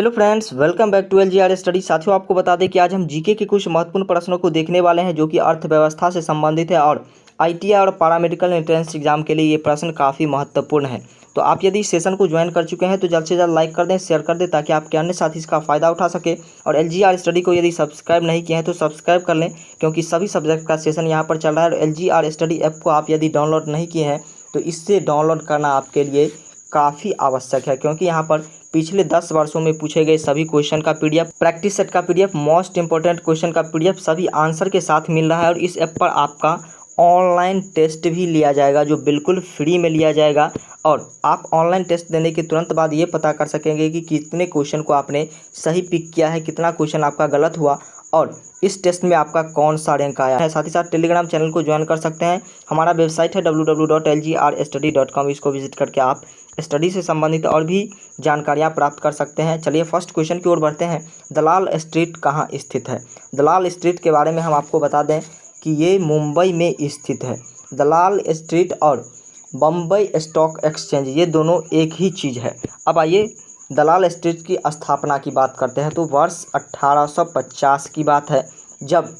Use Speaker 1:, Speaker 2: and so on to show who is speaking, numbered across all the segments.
Speaker 1: Hello friends, welcome back to LGR study. साथियों, आपको बता दें कि आज हम जीके के कुछ महत्वपूर्ण प्रश्नों को देखने वाले हैं जो कि अर्थव्यवस्था से संबंधित है और आईटीआई और पैरामेडिकल एंट्रेंस एग्जाम के लिए ये प्रश्न काफ़ी महत्वपूर्ण है। तो आप यदि सेशन को ज्वाइन कर चुके हैं तो जल्द से जल्द लाइक कर दें, शेयर कर दें ताकि आपके अन्य साथी इसका फ़ायदा उठा सके। और एलजीआर स्टडी को यदि सब्सक्राइब नहीं किए हैं तो सब्सक्राइब कर लें, क्योंकि सभी सब्जेक्ट का सेशन यहाँ पर चल रहा है। और एलजीआर स्टडी ऐप को आप यदि डाउनलोड नहीं किए हैं तो इससे डाउनलोड करना आपके लिए काफ़ी आवश्यक है, क्योंकि यहाँ पर पिछले 10 वर्षों में पूछे गए सभी क्वेश्चन का पीडीएफ, प्रैक्टिस सेट का पीडीएफ, मोस्ट इंपॉर्टेंट क्वेश्चन का पीडीएफ सभी आंसर के साथ मिल रहा है। और इस ऐप पर आपका ऑनलाइन टेस्ट भी लिया जाएगा जो बिल्कुल फ्री में लिया जाएगा। और आप ऑनलाइन टेस्ट देने के तुरंत बाद ये पता कर सकेंगे कि कितने क्वेश्चन को आपने सही पिक किया है, कितना क्वेश्चन आपका गलत हुआ और इस टेस्ट में आपका कौन सा रैंक आया है। साथ ही साथ टेलीग्राम चैनल को ज्वाइन कर सकते हैं। हमारा वेबसाइट है www.lgrstudy.com। इसको विजिट करके आप स्टडी से संबंधित और भी जानकारियाँ प्राप्त कर सकते हैं। चलिए फर्स्ट क्वेश्चन की ओर बढ़ते हैं। दलाल स्ट्रीट कहाँ स्थित है? दलाल स्ट्रीट के बारे में हम आपको बता दें कि ये मुंबई में स्थित है। दलाल स्ट्रीट और बम्बई स्टॉक एक्सचेंज ये दोनों एक ही चीज़ है। अब आइए दलाल स्ट्रीट की स्थापना की बात करते हैं। तो वर्ष 1850 की बात है, जब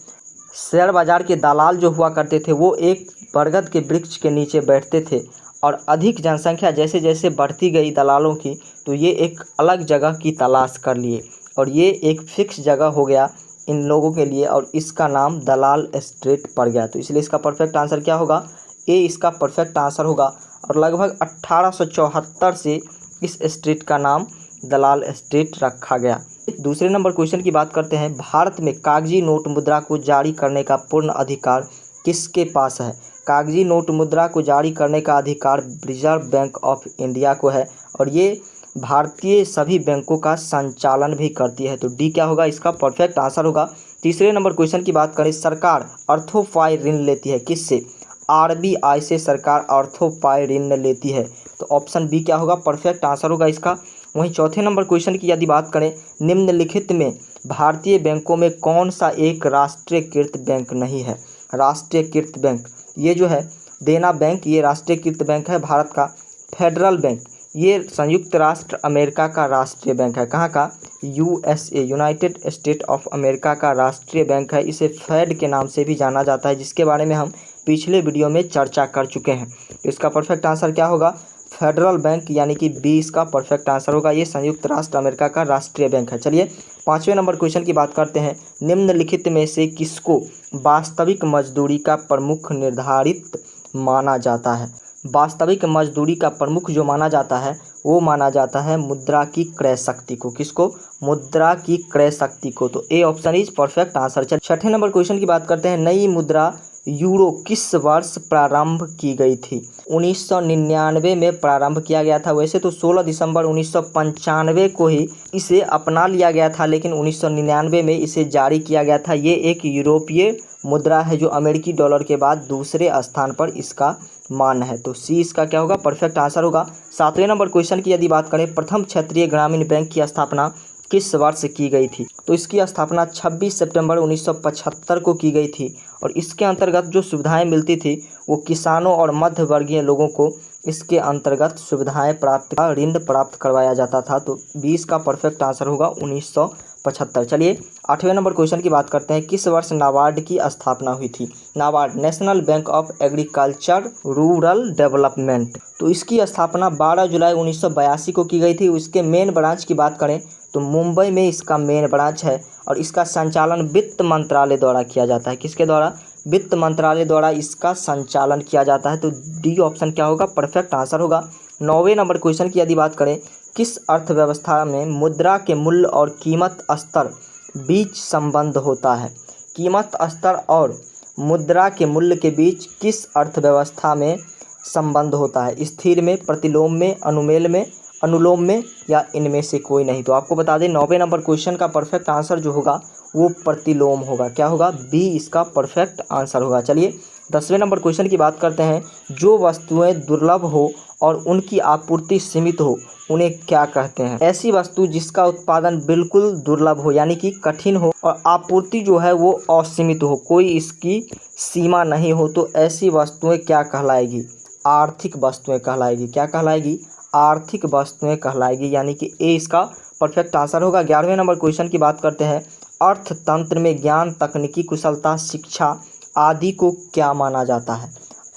Speaker 1: शेयर बाजार के दलाल जो हुआ करते थे वो एक बरगद के वृक्ष के नीचे बैठते थे और अधिक जनसंख्या जैसे जैसे बढ़ती गई दलालों की, तो ये एक अलग जगह की तलाश कर लिए और ये एक फिक्स जगह हो गया इन लोगों के लिए और इसका नाम दलाल स्ट्रीट पड़ गया। तो इसलिए इसका परफेक्ट आंसर क्या होगा? ए इसका परफेक्ट आंसर होगा। और लगभग 1874 से इस स्ट्रीट का नाम दलाल स्ट्रीट रखा गया। दूसरे नंबर क्वेश्चन की बात करते हैं। भारत में कागजी नोट मुद्रा को जारी करने का पूर्ण अधिकार किसके पास है? कागजी नोट मुद्रा को जारी करने का अधिकार रिजर्व बैंक ऑफ इंडिया को है और ये भारतीय सभी बैंकों का संचालन भी करती है। तो डी क्या होगा? इसका परफेक्ट आंसर होगा। तीसरे नंबर क्वेश्चन की बात करें। सरकार अर्थोपाई ऋण लेती है किससे? आरबीआई से सरकार अर्थोपाई ऋण लेती है। तो ऑप्शन बी क्या होगा? परफेक्ट आंसर होगा इसका। वहीं चौथे नंबर क्वेश्चन की यदि बात करें, निम्नलिखित में भारतीय बैंकों में कौन सा एक राष्ट्रीयकृत बैंक नहीं है? राष्ट्रीयकृत बैंक ये जो है देना बैंक, ये राष्ट्रीयकृत बैंक है भारत का। फेडरल बैंक ये संयुक्त राष्ट्र अमेरिका का राष्ट्रीय बैंक है। कहाँ का? USA, United state of America का राष्ट्रीय बैंक है। इसे फेड के नाम से भी जाना जाता है, जिसके बारे में हम पिछले वीडियो में चर्चा कर चुके हैं। तो इसका परफेक्ट आंसर क्या होगा? फेडरल बैंक, यानी कि बी इसका परफेक्ट आंसर होगा। ये संयुक्त राष्ट्र अमेरिका का राष्ट्रीय बैंक है। चलिए पांचवें नंबर क्वेश्चन की बात करते हैं। निम्नलिखित में से किसको वास्तविक मजदूरी का प्रमुख निर्धारित माना जाता है? वास्तविक मजदूरी का प्रमुख जो माना जाता है वो माना जाता है मुद्रा की क्रय शक्ति को। किसको? मुद्रा की क्रय शक्ति को। तो A option is perfect answer. चलिए छठे नंबर क्वेश्चन की बात करते हैं। नई मुद्रा यूरो किस वर्ष प्रारंभ की गई थी? 1999 में प्रारंभ किया गया था। वैसे तो 16 दिसंबर 1995 को ही इसे अपना लिया गया था, लेकिन 1999 में इसे जारी किया गया था। ये एक यूरोपीय मुद्रा है जो अमेरिकी डॉलर के बाद दूसरे स्थान पर इसका मान है। तो सी इसका क्या होगा? परफेक्ट आंसर होगा। सातवें नंबर क्वेश्चन की यदि बात करें, प्रथम क्षेत्रीय ग्रामीण बैंक की स्थापना किस वर्ष की गई थी? तो इसकी स्थापना 26 सितंबर 1975 को की गई थी और इसके अंतर्गत जो सुविधाएं मिलती थी वो किसानों और मध्य वर्गीय लोगों को इसके अंतर्गत सुविधाएं प्राप्त, ऋण प्राप्त करवाया जाता था। तो 20 का परफेक्ट आंसर होगा 1975। चलिए आठवें नंबर क्वेश्चन की बात करते हैं। किस वर्ष नाबार्ड की स्थापना हुई थी? NABARD national bank of agriculture rural development. तो इसकी स्थापना 12 जुलाई 1982 को की गई थी। इसके मेन ब्रांच की बात करें तो मुंबई में इसका मेन ब्रांच है और इसका संचालन वित्त मंत्रालय द्वारा किया जाता है। किसके द्वारा? वित्त मंत्रालय द्वारा इसका संचालन किया जाता है। तो डी ऑप्शन क्या होगा? परफेक्ट आंसर होगा। नौवें नंबर क्वेश्चन की यदि बात करें, किस अर्थव्यवस्था में मुद्रा के मूल्य और कीमत स्तर बीच संबंध होता है? कीमत स्तर और मुद्रा के मूल्य के बीच किस अर्थव्यवस्था में संबंध होता है? स्थिर में, प्रतिलोम में, अनुमेय में, अनुलोम में या इनमें से कोई नहीं? तो आपको बता दें नौवें नंबर क्वेश्चन का परफेक्ट आंसर जो होगा वो प्रतिलोम होगा। क्या होगा? बी इसका परफेक्ट आंसर होगा। चलिए 10वें नंबर क्वेश्चन की बात करते हैं। जो वस्तुएं दुर्लभ हो और उनकी आपूर्ति सीमित हो उन्हें क्या कहते हैं? ऐसी वस्तु जिसका उत्पादन बिल्कुल दुर्लभ हो यानी कि कठिन हो और आपूर्ति जो है वो असीमित हो, कोई इसकी सीमा नहीं हो, तो ऐसी वस्तुएं क्या कहलाएगी? आर्थिक वस्तुएं कहलाएगी। क्या कहलाएगी? आर्थिक वस्तुएं कहलाएगी, यानी कि ए इसका परफेक्ट आंसर होगा। 11वें नंबर क्वेश्चन की बात करते हैं। अर्थतंत्र में ज्ञान, तकनीकी कुशलता, शिक्षा आदि को क्या माना जाता है?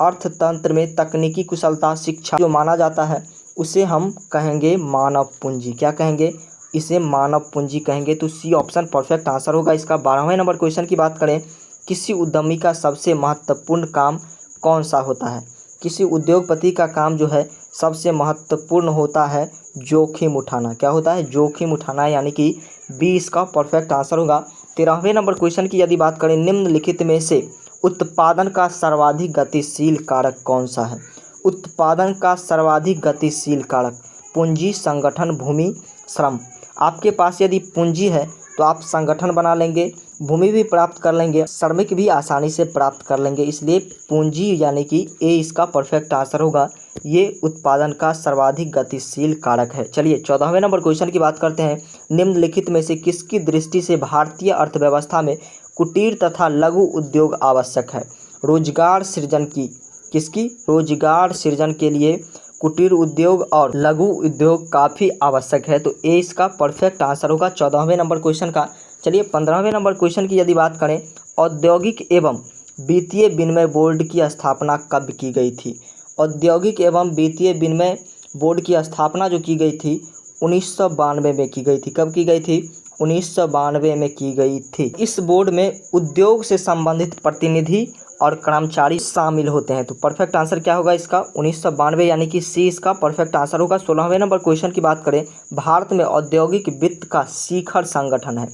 Speaker 1: अर्थतंत्र में तकनीकी कुशलता, शिक्षा जो माना जाता है उसे हम कहेंगे मानव पूंजी। क्या कहेंगे? इसे मानव पूंजी कहेंगे। तो सी ऑप्शन परफेक्ट आंसर होगा इसका। 12वें नंबर क्वेश्चन की बात करें। किसी उद्यमी का सबसे महत्वपूर्ण काम कौन सा होता है? किसी उद्योगपति का काम जो है सबसे महत्वपूर्ण होता है जोखिम उठाना। क्या होता है? जोखिम उठाना, यानी कि बी इसका परफेक्ट आंसर होगा। 13वें नंबर क्वेश्चन की यदि बात करें, निम्नलिखित में से उत्पादन का सर्वाधिक गतिशील कारक कौन सा है? उत्पादन का सर्वाधिक गतिशील कारक पूंजी, संगठन, भूमि, श्रम। आपके पास यदि पूंजी है तो आप संगठन बना लेंगे, भूमि भी प्राप्त कर लेंगे, श्रमिक भी आसानी से प्राप्त कर लेंगे। इसलिए पूंजी यानी कि ए इसका परफेक्ट आंसर होगा। ये उत्पादन का सर्वाधिक गतिशील कारक है। चलिए 14वें नंबर क्वेश्चन की बात करते हैं। निम्नलिखित में से किसकी दृष्टि से भारतीय अर्थव्यवस्था में कुटीर तथा लघु उद्योग आवश्यक है? रोजगार सृजन की, किसकी? रोजगार सृजन के लिए कुटीर उद्योग और लघु उद्योग काफ़ी आवश्यक है। तो ए इसका परफेक्ट आंसर होगा 14वें नंबर क्वेश्चन का। चलिए 15वें नंबर क्वेश्चन की यदि बात करें, औद्योगिक एवं वित्तीय विनिमय बोर्ड की स्थापना कब की गई थी? औद्योगिक एवं वित्तीय विनिमय बोर्ड की स्थापना जो की गई थी 1992 में की गई थी। कब की गई थी? 1992 में की गई थी। इस बोर्ड में उद्योग से संबंधित प्रतिनिधि और कर्मचारी शामिल होते हैं। तो परफेक्ट आंसर क्या होगा इसका? 1992, यानी कि सी इसका परफेक्ट आंसर होगा। 16वें नंबर क्वेश्चन की बात करें। भारत में औद्योगिक वित्त का शिखर संगठन है।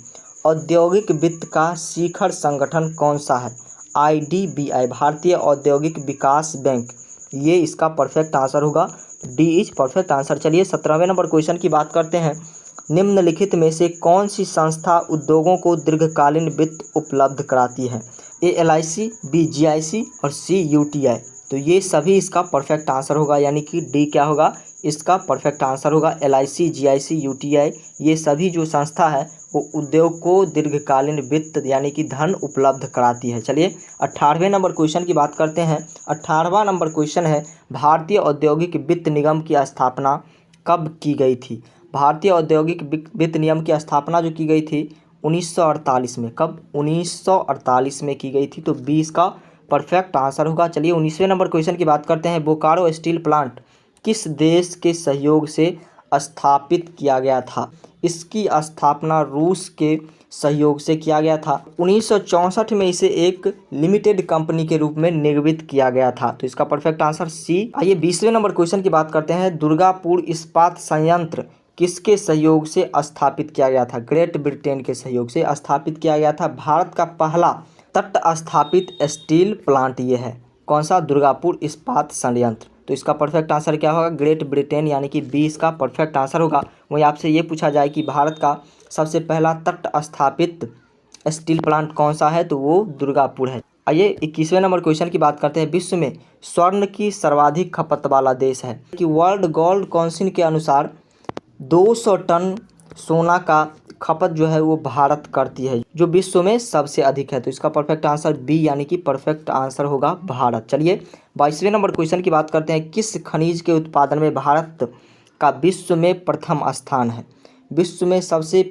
Speaker 1: औद्योगिक वित्त का शिखर संगठन कौन सा है? IDBI, भारतीय औद्योगिक विकास बैंक। ये इसका परफेक्ट आंसर होगा। D is perfect answer. चलिए 17वें नंबर क्वेश्चन की बात करते हैं। निम्नलिखित में से कौन सी संस्था उद्योगों को दीर्घकालीन वित्त उपलब्ध कराती है? ए LIC, बी GIC और सी UTI। तो ये सभी इसका परफेक्ट आंसर होगा, यानी कि डी क्या होगा इसका परफेक्ट आंसर होगा। LIC, GIC, UTI ये सभी जो संस्था है वो उद्योग को दीर्घकालीन वित्त यानी कि धन उपलब्ध कराती है। चलिए 18वें नंबर क्वेश्चन की बात करते हैं। 18वां नंबर क्वेश्चन है, भारतीय औद्योगिक वित्त निगम की स्थापना कब की गई थी? भारतीय औद्योगिक वित्त निगम की स्थापना जो की गई थी 1948 में। कब? 1948 में की गई थी। तो 20 का परफेक्ट आंसर होगा। चलिए 19वें नंबर क्वेश्चन की बात करते हैं। बोकारो स्टील प्लांट किस देश के सहयोग से स्थापित किया गया था? इसकी स्थापना रूस के सहयोग से किया गया था। 1964 में इसे एक लिमिटेड कंपनी के रूप में निर्मित किया गया था। तो इसका परफेक्ट आंसर सी। आइए 20वें नंबर क्वेश्चन की बात करते हैं। दुर्गापुर इस्पात संयंत्र किसके सहयोग से स्थापित किया गया था? ग्रेट ब्रिटेन के सहयोग से स्थापित किया गया था। भारत का पहला तट स्थापित स्टील प्लांट ये है। कौन सा? दुर्गापुर इस्पात संयंत्र। तो इसका परफेक्ट आंसर क्या होगा? ग्रेट ब्रिटेन, यानी कि बी इसका परफेक्ट आंसर होगा। वहीं आपसे ये पूछा जाए कि भारत का सबसे पहला तट स्थापित स्टील प्लांट कौन सा है, तो वो दुर्गापुर है। आइए 21वें नंबर क्वेश्चन की बात करते हैं। विश्व में स्वर्ण की सर्वाधिक खपत वाला देश है कि वर्ल्ड गोल्ड काउंसिल के अनुसार 200 टन सोना का खपत जो है वो भारत करती है, जो विश्व में सबसे अधिक है। तो इसका परफेक्ट आंसर बी, यानी कि परफेक्ट आंसर होगा भारत। चलिए 22वें नंबर क्वेश्चन की बात करते हैं। किस खनिज के उत्पादन में भारत का विश्व में प्रथम स्थान है? विश्व में सबसे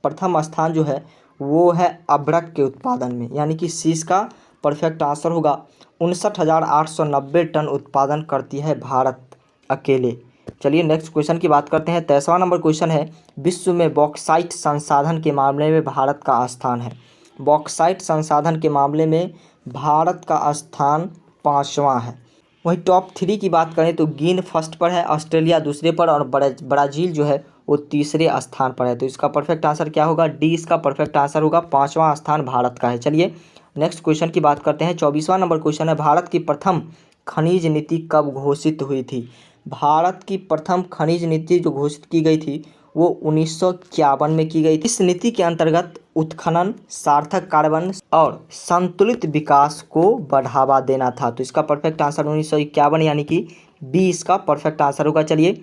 Speaker 1: प्रथम स्थान जो है वो है अभ्रक के उत्पादन में, यानी कि सी इसका परफेक्ट आंसर होगा। 59,890 टन उत्पादन करती है भारत अकेले। चलिए नेक्स्ट क्वेश्चन की बात करते हैं। 23वां नंबर क्वेश्चन है, विश्व में बॉक्साइट संसाधन के मामले में भारत का स्थान है। बॉक्साइट संसाधन के मामले में भारत का स्थान 5वां है। वहीं टॉप 3 की बात करें तो गिनी फर्स्ट पर है, ऑस्ट्रेलिया दूसरे पर और ब्राज़ील जो है वो तीसरे स्थान पर है। तो इसका परफेक्ट आंसर क्या होगा? डी इसका परफेक्ट आंसर होगा। 5वां स्थान भारत का है। चलिए नेक्स्ट क्वेश्चन की बात करते हैं। 24वां नंबर क्वेश्चन है, भारत की प्रथम खनिज नीति कब घोषित हुई थी? भारत की प्रथम खनिज नीति जो घोषित की गई थी वो 1951 में की गई थी। इस नीति के अंतर्गत उत्खनन, सार्थक कार्बन और संतुलित विकास को बढ़ावा देना था। तो इसका परफेक्ट आंसर 1951, यानी कि बी इसका परफेक्ट आंसर होगा। चलिए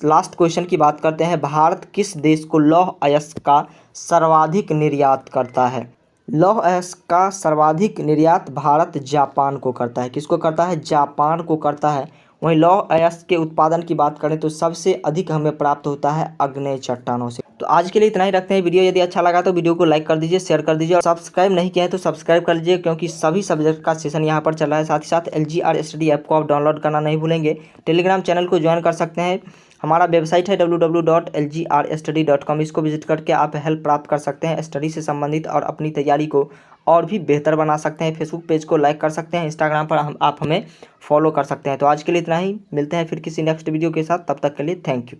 Speaker 1: लास्ट क्वेश्चन की बात करते हैं। भारत किस देश को लौह अयस्क का सर्वाधिक निर्यात करता है? लौह अयस्क का सर्वाधिक निर्यात भारत जापान को करता है। किसको करता है? जापान को करता है। वहीं लौह अयस्क के उत्पादन की बात करें तो सबसे अधिक हमें प्राप्त होता है आग्नेय चट्टानों से। तो आज के लिए इतना ही रखते हैं। वीडियो यदि अच्छा लगा तो वीडियो को लाइक कर दीजिए, शेयर कर दीजिए और सब्सक्राइब नहीं किया है तो सब्सक्राइब कर लीजिए, क्योंकि सभी सब्जेक्ट का सेशन यहाँ पर चल रहा है। साथ ही साथ LGR स्टडी ऐप को आप डाउनलोड करना नहीं भूलेंगे। टेलीग्राम चैनल को ज्वाइन कर सकते हैं। हमारा वेबसाइट है www.lgrstudy.com। इसको विजिट करके आप हेल्प प्राप्त कर सकते हैं स्टडी से संबंधित और अपनी तैयारी को और भी बेहतर बना सकते हैं। फेसबुक पेज को लाइक कर सकते हैं, इंस्टाग्राम पर आप हमें फॉलो कर सकते हैं। तो आज के लिए इतना ही, मिलते हैं फिर किसी नेक्स्ट वीडियो के साथ। तब तक के लिए थैंक यू।